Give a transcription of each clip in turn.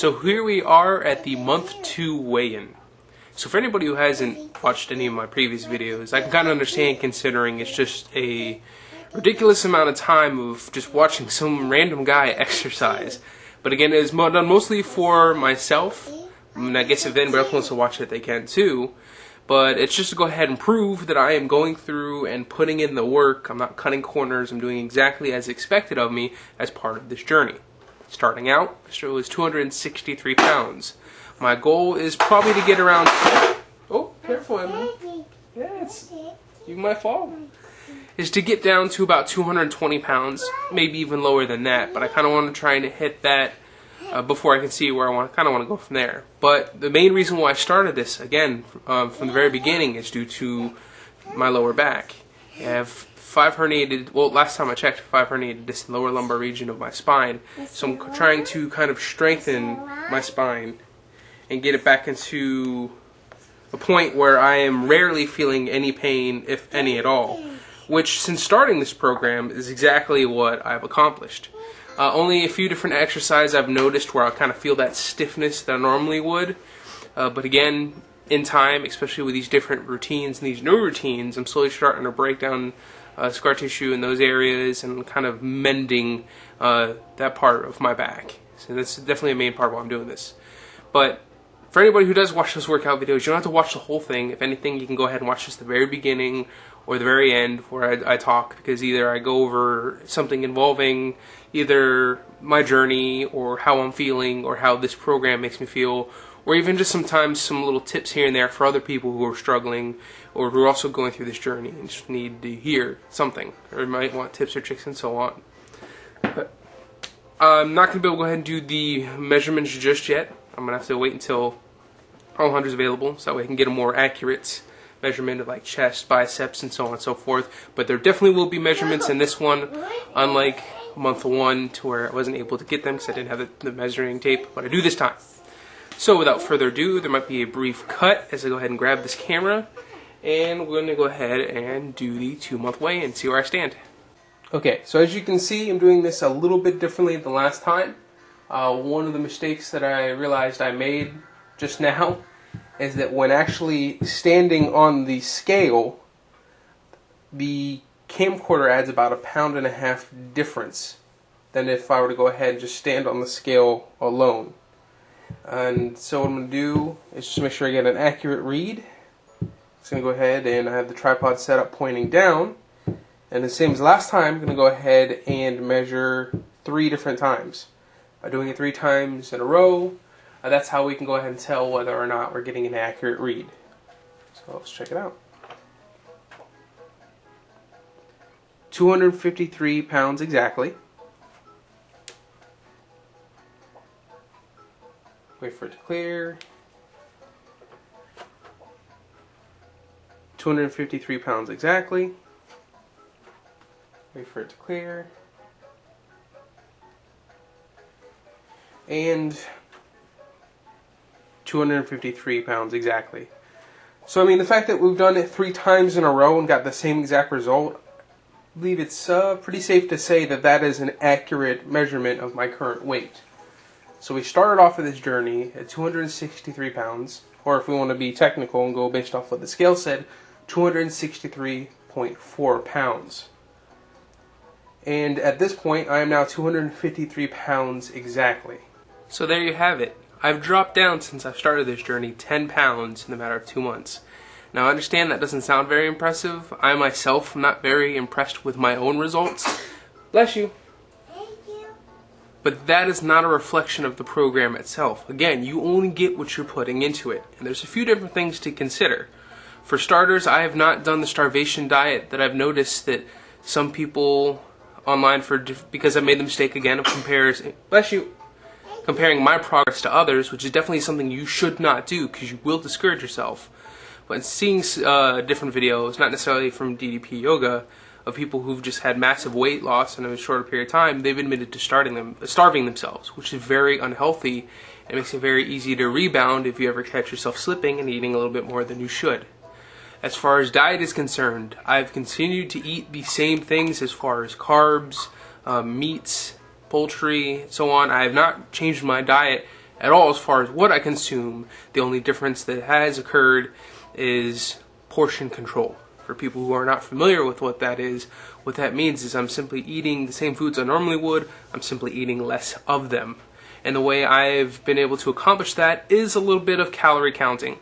So here we are at the month 2 weigh-in. So for anybody who hasn't watched any of my previous videos, I can kind of understand, considering it's just a ridiculous amount of time of just watching some random guy exercise. But again, it is done mostly for myself. I guess if anybody else wants to watch it, they can too. But it's just to go ahead and prove that I am going through and putting in the work. I'm not cutting corners. I'm doing exactly as expected of me as part of this journey. Starting out, it was 263 pounds. My goal is probably to get around... Oh, careful, Emily. Yeah, you might fall. Is to get down to about 220 pounds, maybe even lower than that. But I kind of want to try and hit that before I can see where I kind of want to go from there. But the main reason why I started this, again, from the very beginning, is due to my lower back. I have 5 herniated, well, last time I checked, 5 herniated disc in the lower lumbar region of my spine. So I'm trying to kind of strengthen my spine and get it back into a point where I am rarely feeling any pain, if any at all. Which, since starting this program, is exactly what I've accomplished. Only a few different exercises I've noticed where I kind of feel that stiffness that I normally would. But again, in time, especially with these different routines and these new routines, I'm slowly starting to break down scar tissue in those areas and kind of mending that part of my back. So that's definitely a main part of why I'm doing this. But for anybody who does watch those workout videos, you don't have to watch the whole thing. If anything, you can go ahead and watch just the very beginning or the very end where I talk, because either I go over something involving either my journey or how I'm feeling or how this program makes me feel, or even just sometimes some little tips here and there for other people who are struggling or who are also going through this journey and just need to hear something, or might want tips or tricks and so on. But I'm not going to be able to go ahead and do the measurements just yet. I'm going to have to wait until all hunters available so that way I can get a more accurate measurement of like chest, biceps, and so on and so forth. But there definitely will be measurements in this one, unlike month 1 to where I wasn't able to get them because I didn't have the measuring tape, but I do this time. So without further ado, there might be a brief cut as I go ahead and grab this camera, and we're going to go ahead and do the 2-month weigh and see where I stand. Okay, so as you can see, I'm doing this a little bit differently than last time. One of the mistakes that I realized I made just now is that when actually standing on the scale, the camcorder adds about 1.5 pounds difference than if I were to go ahead and just stand on the scale alone. And so what I'm going to do is just make sure I get an accurate read. I'm just going to go ahead and I have the tripod set up pointing down. And the same as last time, I'm going to go ahead and measure 3 different times. By doing it 3 times in a row, that's how we can go ahead and tell whether or not we're getting an accurate read. So let's check it out. 253 pounds exactly. Wait for it to clear. 253 pounds exactly. Wait for it to clear. And 253 pounds exactly. So I mean, the fact that we've done it 3 times in a row and got the same exact result, I believe it's pretty safe to say that that is an accurate measurement of my current weight. So we started off of this journey at 263 pounds, or if we want to be technical and go based off what the scale said, 263.4 pounds. And at this point, I am now 253 pounds exactly. So there you have it. I've dropped down since I've started this journey 10 pounds in the matter of 2 months. Now I understand that doesn't sound very impressive. I myself am not very impressed with my own results. Bless you. But that is not a reflection of the program itself. Again, you only get what you're putting into it. And there's a few different things to consider. For starters, I have not done the starvation diet that I've noticed that some people online, because I made the mistake again of comparing my progress to others, which is definitely something you should not do because you will discourage yourself. But seeing different videos, not necessarily from DDP Yoga, of people who've just had massive weight loss in a shorter period of time, they've admitted to starving themselves, which is very unhealthy and makes it very easy to rebound if you ever catch yourself slipping and eating a little bit more than you should. As far as diet is concerned, I've continued to eat the same things as far as carbs, meats, poultry, so on. I have not changed my diet at all as far as what I consume. The only difference that has occurred is portion control. For people who are not familiar with what that is, what that means is I'm simply eating the same foods I normally would, I'm simply eating less of them. And the way I've been able to accomplish that is a little bit of calorie counting.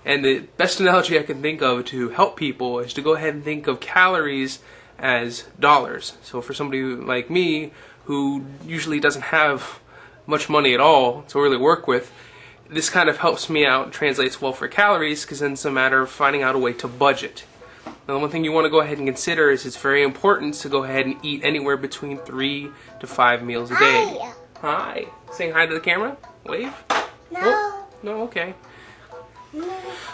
And the best analogy I can think of to help people is to go ahead and think of calories as dollars. So for somebody like me who usually doesn't have much money at all to really work with, this kind of helps me out and translates well for calories, because then it's a matter of finding out a way to budget. Now, the one thing you want to go ahead and consider is it's very important to go ahead and eat anywhere between 3 to 5 meals a day. Hi. Hi. Saying hi to the camera? Wave? No. Oh, no, okay. No.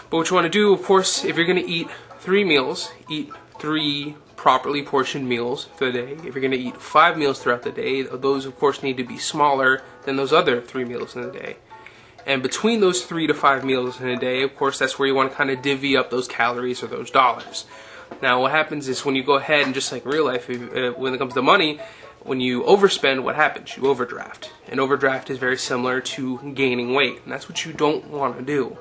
But what you want to do, of course, if you're going to eat 3 meals, eat 3 properly portioned meals for the day. If you're going to eat 5 meals throughout the day, those, of course, need to be smaller than those other 3 meals in the day. And between those 3 to 5 meals in a day, of course, that's where you want to kind of divvy up those calories or those dollars. Now, what happens is when you go ahead and just like real life, when it comes to money, when you overspend, what happens? You overdraft. And overdraft is very similar to gaining weight. And that's what you don't want to do.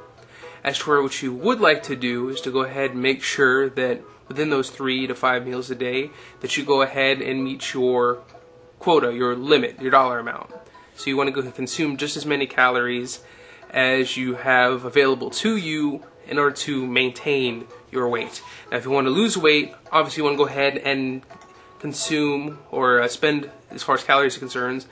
As to what you would like to do is to go ahead and make sure that within those 3 to 5 meals a day, that you go ahead and meet your quota, your limit, your dollar amount. So you want to go and consume just as many calories as you have available to you in order to maintain your weight. Now, if you want to lose weight, obviously you want to go ahead and consume or spend, as far as calories are concerned,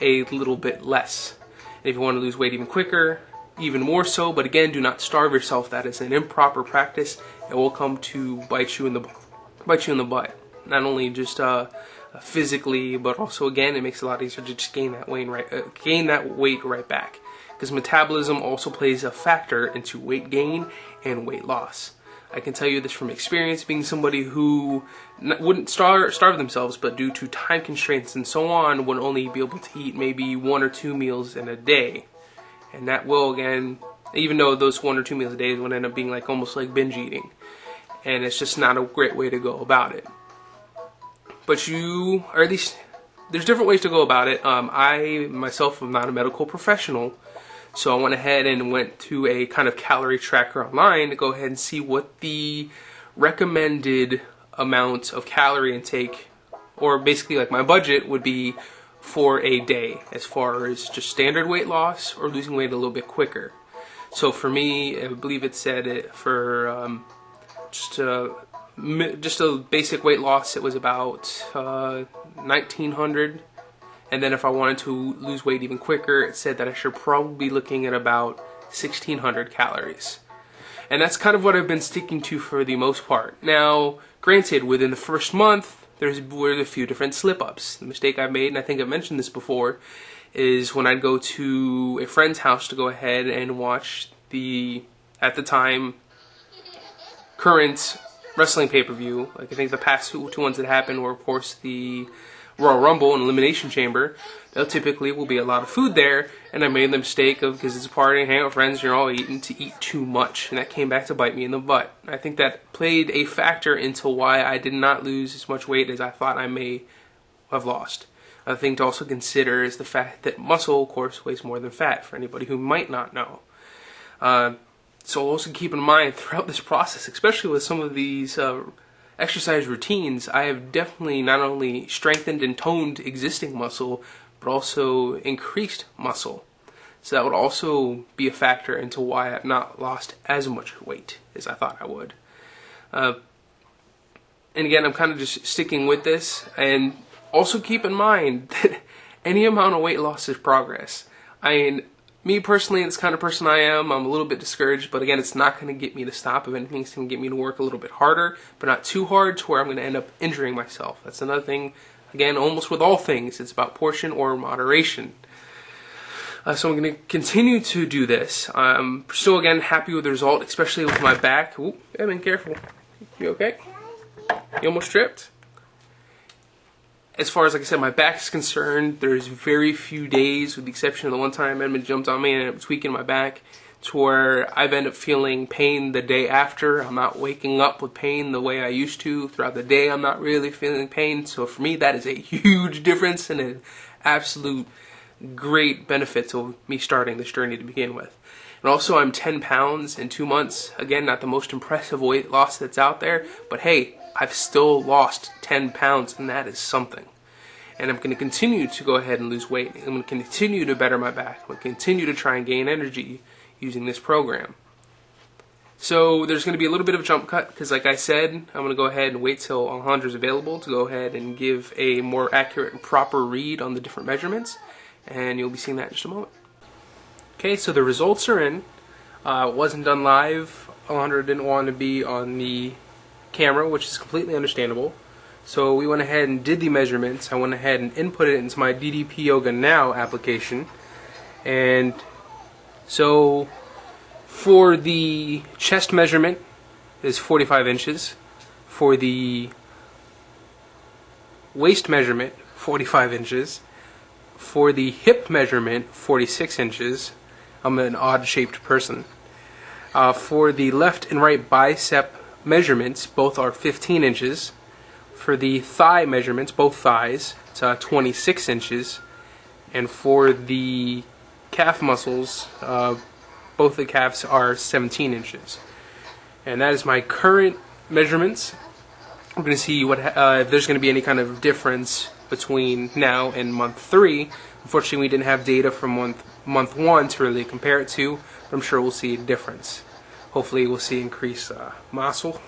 a little bit less. And if you want to lose weight even quicker, even more so, but again, do not starve yourself. That is an improper practice. It will come to bite you in the butt. Not only just physically, but also again, it makes it a lot easier to just gain that weight right back. Because metabolism also plays a factor into weight gain and weight loss. I can tell you this from experience, being somebody who wouldn't starve themselves, but due to time constraints and so on, would only be able to eat maybe 1 or 2 meals in a day. And that will, again, even though those 1 or 2 meals a day would end up being like almost like binge eating. And it's just not a great way to go about it. But or at least, there's different ways to go about it. I, myself, am not a medical professional. So I went ahead and went to a kind of calorie tracker online to go ahead and see what the recommended amount of calorie intake, or basically like my budget, would be for a day as far as just standard weight loss or losing weight a little bit quicker. So for me, I believe it said it for just a basic weight loss, it was about 1,900. And then if I wanted to lose weight even quicker, it said that I should probably be looking at about 1,600 calories. And that's kind of what I've been sticking to for the most part. Now, granted, within the first month, were a few different slip-ups. The mistake I made, and I think I've mentioned this before, is when I'd go to a friend's house to go ahead and watch at the time, current wrestling pay-per-view. Like, I think the past two ones that happened were, of course, the Royal Rumble and Elimination Chamber. There typically will be a lot of food there, and I made the mistake of, because it's a party, hang out with friends, you're all eating, to eat too much, and that came back to bite me in the butt. I think that played a factor into why I did not lose as much weight as I thought I may have lost. Another thing to also consider is the fact that muscle, of course, weighs more than fat, for anybody who might not know. So also keep in mind throughout this process, especially with some of these exercise routines, I have definitely not only strengthened and toned existing muscle, but also increased muscle. So that would also be a factor into why I've not lost as much weight as I thought I would. And again, I'm kind of just sticking with this, and also keep in mind that any amount of weight loss is progress. I mean, me personally, it's the kind of person I am. I'm a little bit discouraged, but again, it's not going to get me to stop. If anything, it's going to get me to work a little bit harder, but not too hard to where I'm going to end up injuring myself. That's another thing. Again, almost with all things, it's about portion or moderation. So I'm going to continue to do this. I'm still, again, happy with the result, especially with my back. Ooh, Evan, careful. You okay? You almost tripped? As far as, like I said, my back is concerned, there's very few days, with the exception of the one time Edmund jumped on me and ended up tweaking my back, to where I've ended up feeling pain the day after. I'm not waking up with pain the way I used to. Throughout the day, I'm not really feeling pain. So for me, that is a huge difference and an absolute great benefit to me starting this journey to begin with. And also, I'm 10 pounds in 2 months. Again, not the most impressive weight loss that's out there, but hey, I've still lost 10 pounds, and that is something. And I'm going to continue to go ahead and lose weight. I'm going to continue to better my back. I'm going to continue to try and gain energy using this program. So there's going to be a little bit of a jump cut because, like I said, I'm going to go ahead and wait till Alejandro's available to go ahead and give a more accurate and proper read on the different measurements. And you'll be seeing that in just a moment. Okay, so the results are in. It wasn't done live. Alejandro didn't want to be on the camera, which is completely understandable. So we went ahead and did the measurements. I went ahead and input it into my DDP Yoga Now application. And so for the chest measurement is 45 inches. For the waist measurement, 45 inches. For the hip measurement, 46 inches. I'm an odd-shaped person. For the left and right bicep measurements, both are 15 inches. For the thigh measurements, both thighs, it's 26 inches. And for the calf muscles, both the calves are 17 inches. And that is my current measurements. We're going to see what if there's going to be any kind of difference between now and month 3. Unfortunately, we didn't have data from month 1 to really compare it to, but I'm sure we'll see a difference. Hopefully we'll see increased muscle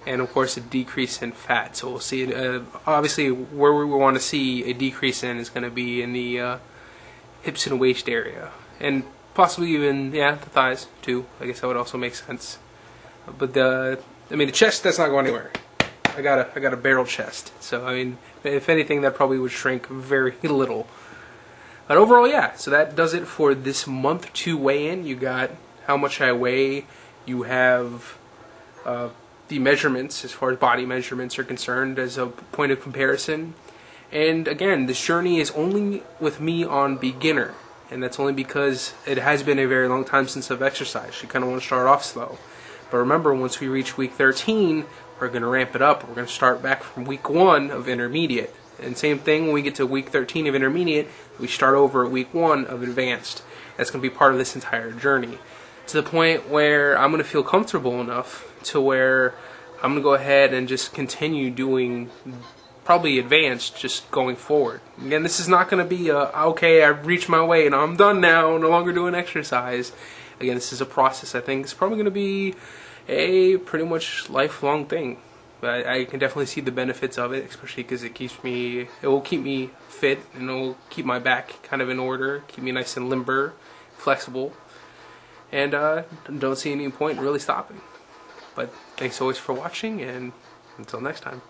and of course a decrease in fat. So we'll see obviously where we want to see a decrease in is going to be in the hips and waist area, and possibly even the thighs too. I guess that would also make sense. But the chest, that's not going anywhere. I got a barrel chest, so I mean, if anything, that probably would shrink very little. But overall, yeah. So that does it for this month 2 weigh-in. You got how much I weigh. You have the measurements as far as body measurements are concerned as a point of comparison. And again, this journey is only with me on beginner, and that's only because it has been a very long time since I've exercised. You kind of want to start off slow. But remember, once we reach week 13, we're going to ramp it up. We're going to start back from week 1 of intermediate. And same thing when we get to week 13 of intermediate, we start over at week 1 of advanced. That's going to be part of this entire journey. To the point where I'm going to feel comfortable enough to where I'm going to go ahead and just continue doing probably advanced just going forward. Again, this is not going to be okay, I've reached my weight and I'm done now, no longer doing exercise. Again, this is a process. I think it's probably going to be a pretty much lifelong thing. But I can definitely see the benefits of it, especially because it will keep me fit, and it will keep my back kind of in order, keep me nice and limber, flexible, and don't see any point in really stopping. But thanks always for watching, and until next time.